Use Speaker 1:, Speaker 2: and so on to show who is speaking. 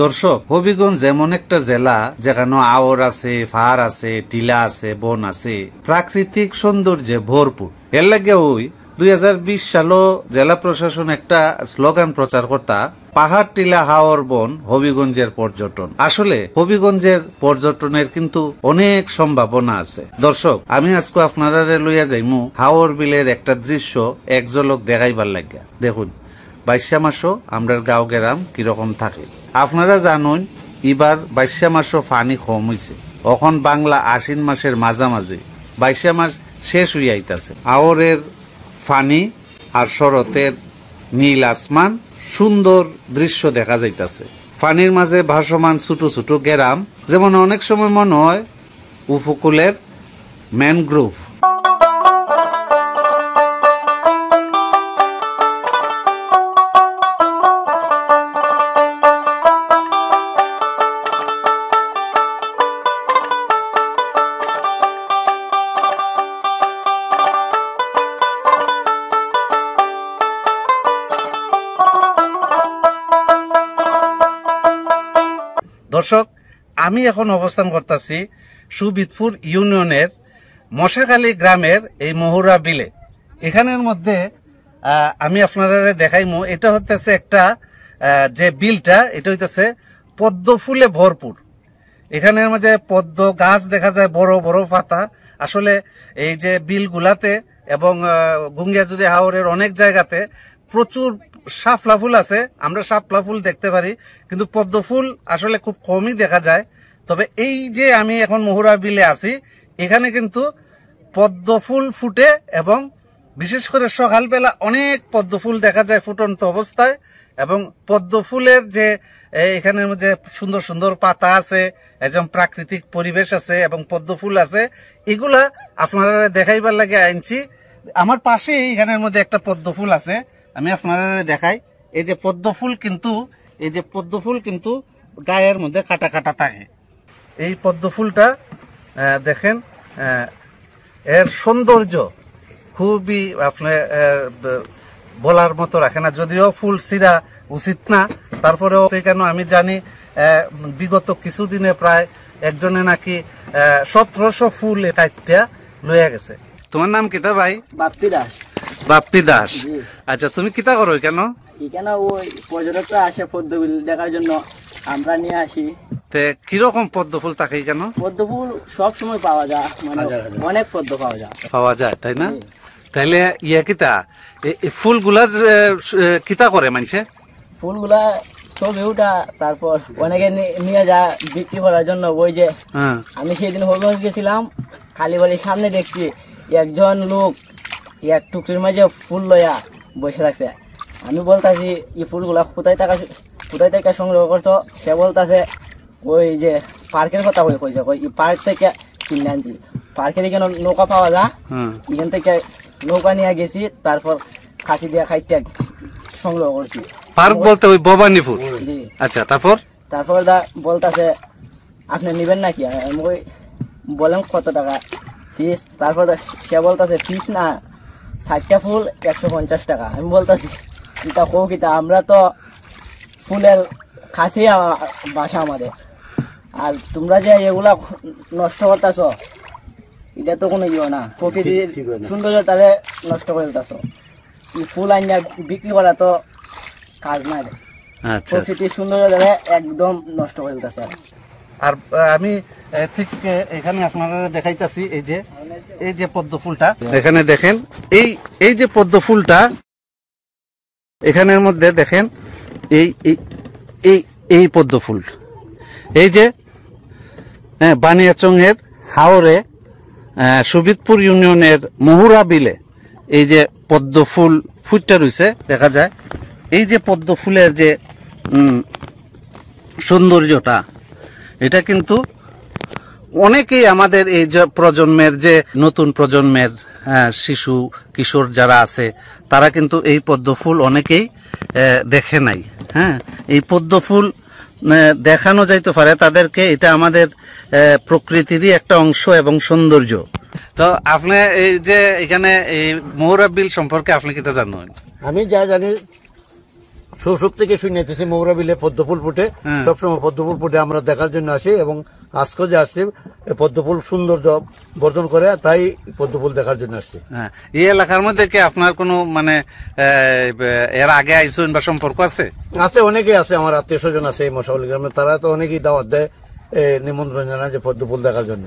Speaker 1: দর্শক, হবিগঞ্জ এমন একটা জেলা যেখানে আওর আছে, পাহাড় আছে, টিলা আছে, বন আছে, প্রাকৃতিক সৌন্দর্যে ভরপুর। এর লাগে ওই 2020 সালও জেলা প্রশাসন একটা স্লোগান প্রচার করতা, পাহাড়, টিলা, হাওর, বন হবিগঞ্জের পর্যটন। আসলে হবিগঞ্জের পর্যটনের কিন্তু অনেক সম্ভাবনা আছে। দর্শক, আমি আজকে আপনারা লইয়া যাইমু হাওর বিলের একটা দৃশ্য এক ঝলক দেখাইবার লাগিয়া। দেখুন, 22 মাসও আমরা গাঁও গেরাম কিরকম থাকে। আপনারা জানুন এবার 22 মাসও পানি কম হয়েছে। এখন বাংলা আশ্বিন মাসের মাঝামাঝি, 22 মাস শেষ হইয়া আইতাছে। আওরের পানি আর শরতের নীল আসমান, সুন্দর দৃশ্য দেখা যাইতাছে। পানির মাঝে ভাসমান ছোট ছোট গেরাম, যেমন অনেক সময় মনে হয় উপকূলের ম্যানগ্রোভ। দর্শক, আমি এখন অবস্থান করতেছি সুবিদপুর ইউনিয়নের মশাখালী গ্রামের এই মহুরা বিলে। এখানের মধ্যে আমি আপনারা দেখাইমু, এটা হইতেছে একটা যে বিলটা, এটা হইতেছে পদ্ম ফুলে ভরপুর। এখানের মাঝে পদ্ম গাছ দেখা যায়, বড় বড় পাতা। আসলে এই যে বিলগুলাতে এবং গুঙ্গিয়াজুড়ি হাওরের অনেক জায়গাতে প্রচুর শাপলা ফুল আছে। আমরা শাপলা ফুল দেখতে পারি, কিন্তু পদ্ম ফুল আসলে খুব কমই দেখা যায়। তবে এই যে আমি এখন মহুরা বিলে আছি, এখানে কিন্তু পদ্ম ফুল ফুটে এবং বিশেষ করে সকালবেলা অনেক পদ্ম ফুল দেখা যায় ফুটন্ত অবস্থায়। এবং পদ্ম ফুলের যে এখানের মধ্যে সুন্দর সুন্দর পাতা আছে, একদম প্রাকৃতিক পরিবেশ আছে এবং পদ্ম ফুল আছে, এগুলা আপনারা দেখাইবার লাগে আনছি। আমার পাশে এখানের মধ্যে একটা পদ্ম ফুল আছে, আমি আপনারা দেখাই। এই যে পদ্ম ফুল কিন্তু, এই যে পদ্ম ফুল কিন্তু গায়ের মধ্যে কাটা কাটা থাকে। এই পদ্ম ফুলটা দেখেন, এর সৌন্দর্য খুবই আপনার বলার মতো রাখে না। যদিও ফুল ছিঁড়া উচিত না, তারপরেও সেখানে আমি জানি বিগত কিছুদিনে প্রায় একজনে নাকি 1700 ফুল কাইটা লইয়া গেছে। তোমার নাম কিতা ভাই?
Speaker 2: বাপ্পি দাস।
Speaker 1: বাপ্পি দাস, আচ্ছা, তুমি কিতা করো কেন?
Speaker 2: এখানে ওই পর্যটকরা আসে পদ্ম ফুল দেখার জন্য, আমরা নিয়ে আসি।
Speaker 1: কিরকম পদ্ম ফুল থাকে কেন?
Speaker 2: পদ্ম ফুল সব সময় পাওয়া যায়, মানে অনেক পদ্ম পাওয়া যায়,
Speaker 1: তাই না? তাইলে ইয়া কিতা ফুলগুলা কিতা করে মানুষে?
Speaker 2: ফুলগুলা ছবি উঠা, তারপর অনেকে নিয়ে যায় বিক্রি করার জন্য। ওই যে আমি সেদিন হবিগঞ্জ গেছিলাম, কালীবাড়ির সামনে দেখছি একজন লোক এক টুকরির মাঝে ফুল লইয়া বসে থাকছে। আমি বলতাছি এই ফুলগুলা কোথায় থেকে সংগ্রহ করছো? সে বলতাছে ওই যে পার্কের কথা কইছে, এই পার্ক থেকে কিনে আনছি। পার্কের এখানে নৌকা পাওয়া যায়, এখান থেকে নৌকা নিয়ে গেছি, তারপর খাসি দিয়ে খাইতে সংগ্রহ করছি।
Speaker 1: পার্ক বলতে ওই ভবানীপুর? আচ্ছা, তারপর
Speaker 2: বলতাছে আপনি নিবেন নাকি? আমি বলেন কত টাকা ফিস? তারপর সে বলতাছে ফিস না, 60টা ফুল 150 টাকা। আমি বলতাছি এটা কৌ কিতা, আমরা তো ফুলের খাসি বাসা আমাদের, আর তোমরা যে এগুলা নষ্ট করতেছ, এটা তো কোনো ইয়ে না, প্রকৃতির সৌন্দর্য তাহলে নষ্ট করে দিতেছ। ফুল আইনা বিক্রি করা তো কাজ না, প্রকৃতির সৌন্দর্য তাহলে একদম নষ্ট করে দিতেছে।
Speaker 1: আর আমি ঠিক এখানে আপনারা দেখাইতেছি এই যে পদ্ম ফুলটা, এখানে দেখেন এই যে পদ্ম ফুলটা, এখানের মধ্যে দেখেন এই পদ্ম ফুল, এই যে বানিয়াচং এর হাওরে সুবিদপুর ইউনিয়নের মহুরা বিলে এই যে পদ্ম ফুল ফুটটা রয়েছে দেখা যায়। এই যে পদ্ম ফুলের যে সৌন্দর্যটা, এটা কিন্তু অনেকেই আমাদের এই যে প্রজন্মের, যে নতুন প্রজন্মের শিশু কিশোর যারা আছে, তারা কিন্তু এই পদ্ম ফুল অনেকেই দেখে নাই। হ্যাঁ, এই পদ্ম ফুল দেখানো যাইতে পারে তাদেরকে, এটা আমাদের প্রকৃতিরই একটা অংশ এবং সৌন্দর্য। তো আপনি এই যে এখানে এই মহুরা বিল সম্পর্কে আপনি কিতা জানেন?
Speaker 3: আমি যা জানি শৈশব থেকে শুনেছি মৌরা বিলে পদ্ম ফুল ফুটে,
Speaker 1: হ্যাঁ।
Speaker 3: সবসময় পদ্ম ফুল ফুটে আমরা দেখার জন্য আসি, এবং আজকে যে আসছি পদ্ম ফুল সৌন্দর্য বর্ধন করে, তাই পদ্ম ফুল দেখার জন্য আসছি।
Speaker 1: হ্যাঁ, এই এলাকার মধ্যে কি আপনার কোনো মানে এর আগে আইসুন বা সম্পর্ক আছে?
Speaker 3: আছে, অনেকেই আছে, আমার আত্মীয় স্বজন আছে এই মশাউল গ্রামে, তারা তো অনেকেই দাওয়াত দেয় নিমন্ত্রণ জানায় যে পদ্ম ফুল দেখার জন্য।